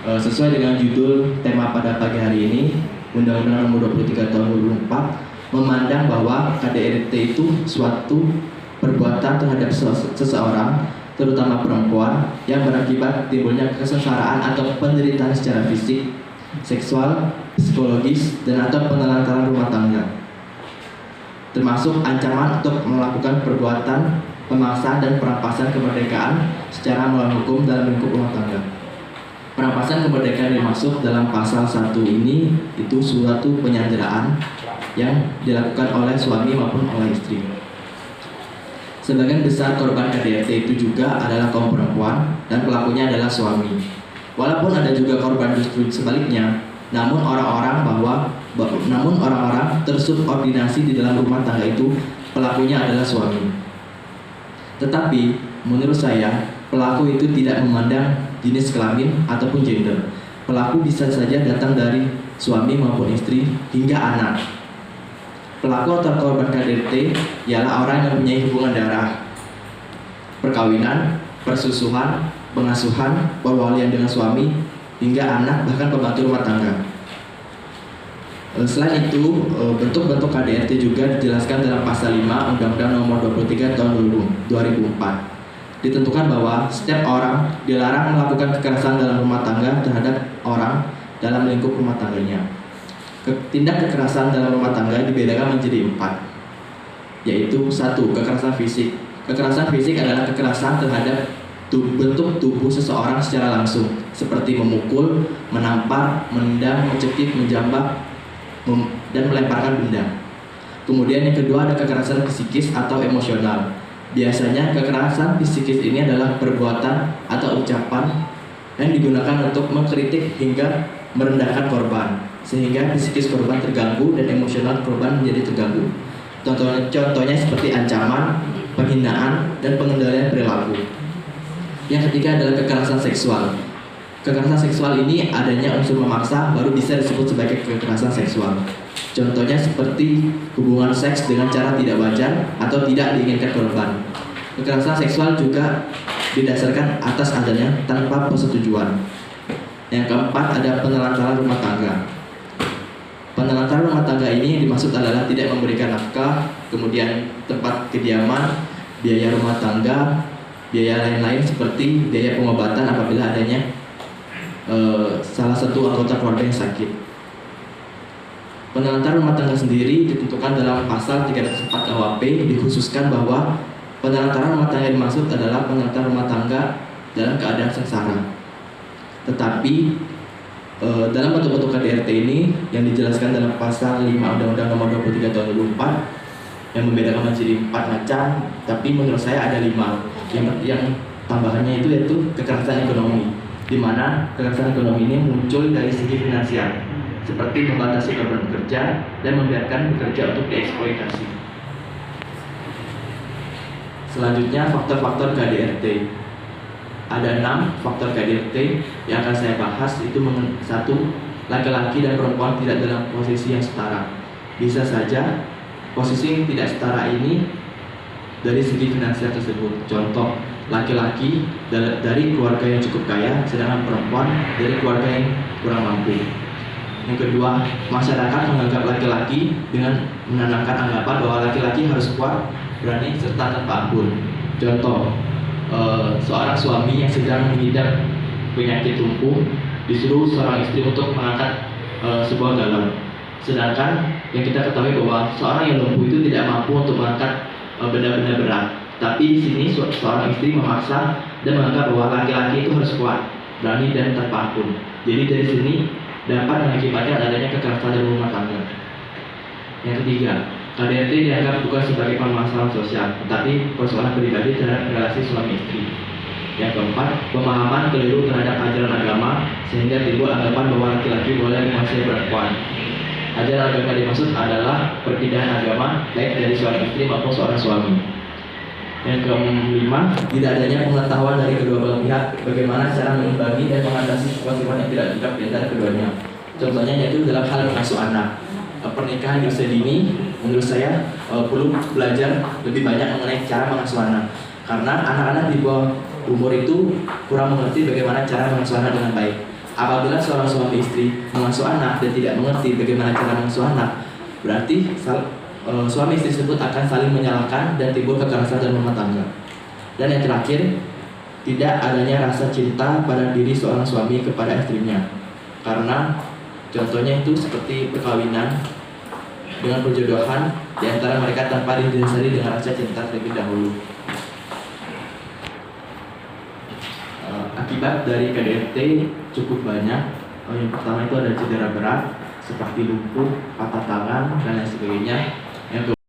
Sesuai dengan judul tema pada pagi hari ini, Undang-Undang Nomor 23 Tahun 2004 memandang bahwa KDRT itu suatu perbuatan terhadap seseorang, terutama perempuan, yang berakibat timbulnya kesengsaraan atau penderitaan secara fisik, seksual, psikologis, dan atau penelantaran rumah tangga, termasuk ancaman untuk melakukan perbuatan pemaksaan dan perampasan kemerdekaan secara melawan hukum dalam lingkup rumah tangga. Perampasan kemerdekaan dimaksud dalam pasal 1 ini itu suatu penyanderaan yang dilakukan oleh suami maupun oleh istri. Sebagian besar korban KDRT itu juga adalah kaum perempuan dan pelakunya adalah suami. Walaupun ada juga korban justru sebaliknya, namun orang-orang tersubordinasi di dalam rumah tangga itu pelakunya adalah suami. Tetapi menurut saya, pelaku itu tidak memandang jenis kelamin ataupun gender. Pelaku bisa saja datang dari suami maupun istri hingga anak. Pelaku atau korban KDRT ialah orang yang mempunyai hubungan darah, perkawinan, persusuhan, pengasuhan, perwalian dengan suami, hingga anak, bahkan pembantu rumah tangga. Selain itu, bentuk-bentuk KDRT juga dijelaskan dalam pasal 5 Undang-Undang Nomor 23 Tahun 2004. Ditentukan bahwa setiap orang dilarang melakukan kekerasan dalam rumah tangga terhadap orang dalam lingkup rumah tangganya. Tindak kekerasan dalam rumah tangga dibedakan menjadi 4, yaitu 1. Kekerasan fisik. Kekerasan fisik adalah kekerasan terhadap bentuk tubuh seseorang secara langsung, seperti memukul, menampar, menendang, mencekik, menjambak, dan melemparkan benda. Kemudian yang kedua ada kekerasan psikis atau emosional. Biasanya kekerasan psikis ini adalah perbuatan atau ucapan yang digunakan untuk mengkritik hingga merendahkan korban, sehingga psikis korban terganggu dan emosional korban menjadi terganggu. Contohnya seperti ancaman, penghinaan, dan pengendalian perilaku. Yang ketiga adalah kekerasan seksual. Kekerasan seksual ini adanya unsur memaksa baru bisa disebut sebagai kekerasan seksual. Contohnya seperti hubungan seks dengan cara tidak wajar atau tidak diinginkan korban. Kekerasan seksual juga didasarkan atas adanya tanpa persetujuan. Yang keempat ada penelantaran rumah tangga. Penelantaran rumah tangga ini dimaksud adalah tidak memberikan nafkah, kemudian tempat kediaman, biaya rumah tangga, biaya lain-lain seperti biaya pengobatan apabila adanya salah satu anggota keluarga yang sakit. Penelantaran rumah tangga sendiri ditentukan dalam pasal 304 KUHP, dikhususkan bahwa penelantaran rumah tangga yang dimaksud adalah penelantaran rumah tangga dalam keadaan sengsara. Tetapi dalam bentuk-bentuk KDRT ini yang dijelaskan dalam pasal 5 Undang-Undang Nomor 23 Tahun 2004 yang membedakan menjadi 4 macam, tapi menurut saya ada 5. Yang tambahannya itu yaitu kekerasan ekonomi, di mana kekerasan ekonomi ini muncul dari segi finansial, seperti membatasi korban bekerja dan membiarkan bekerja untuk dieksploitasi. Selanjutnya faktor-faktor KDRT. Ada 6 faktor KDRT yang akan saya bahas. Itu 1. Laki-laki dan perempuan tidak dalam posisi yang setara. Bisa saja posisi yang tidak setara ini dari segi finansial tersebut. Contoh, laki-laki dari keluarga yang cukup kaya, sedangkan perempuan dari keluarga yang kurang mampu. Yang kedua, masyarakat menganggap laki-laki dengan menanamkan anggapan bahwa laki-laki harus kuat, berani, serta tanpa ampun. Contoh, seorang suami yang sedang mengidap penyakit lumpuh disuruh seorang istri untuk mengangkat sebuah galon. Sedangkan yang kita ketahui bahwa seorang yang lumpuh itu tidak mampu untuk mengangkat benda-benda berat. Tapi di sini seorang istri memaksa dan menganggap bahwa laki-laki itu harus kuat, berani, dan tanpa ampun. Jadi dari sini dapat mengakibatkan adanya kekerasan dalam rumah tangga. Yang ketiga, KDRT dianggap bukan sebagai permasalahan sosial, tetapi persoalan pribadi terhadap relasi suami istri. Yang keempat, pemahaman keliru terhadap ajaran agama sehingga timbul anggapan bahwa laki-laki boleh menguasai perempuan. Ajaran agama dimaksud adalah perpindahan agama baik dari seorang istri maupun seorang suami. Yang kelima, tidak adanya pengetahuan dari kedua belah pihak bagaimana cara mengimbangi dan mengatasi situasi yang tidak cocok di antara keduanya. Contohnya yaitu dalam hal mengasuh anak. Pernikahan di usia dini menurut saya perlu belajar lebih banyak mengenai cara mengasuh anak, karena anak-anak di bawah umur itu kurang mengerti bagaimana cara mengasuh anak dengan baik. Apabila seorang suami istri mengasuh anak dan tidak mengerti bagaimana cara mengasuh anak, berarti suami istri tersebut akan saling menyalahkan dan timbul kekerasan dalam rumah tangga. Dan yang terakhir, tidak adanya rasa cinta pada diri seorang suami kepada istrinya. Karena contohnya itu seperti perkawinan dengan perjodohan di antara mereka tanpa didasari dengan rasa cinta terlebih dahulu. Akibat dari KDRT cukup banyak. Yang pertama itu ada cedera berat seperti lumpuh, patah tangan, dan lain sebagainya. Yang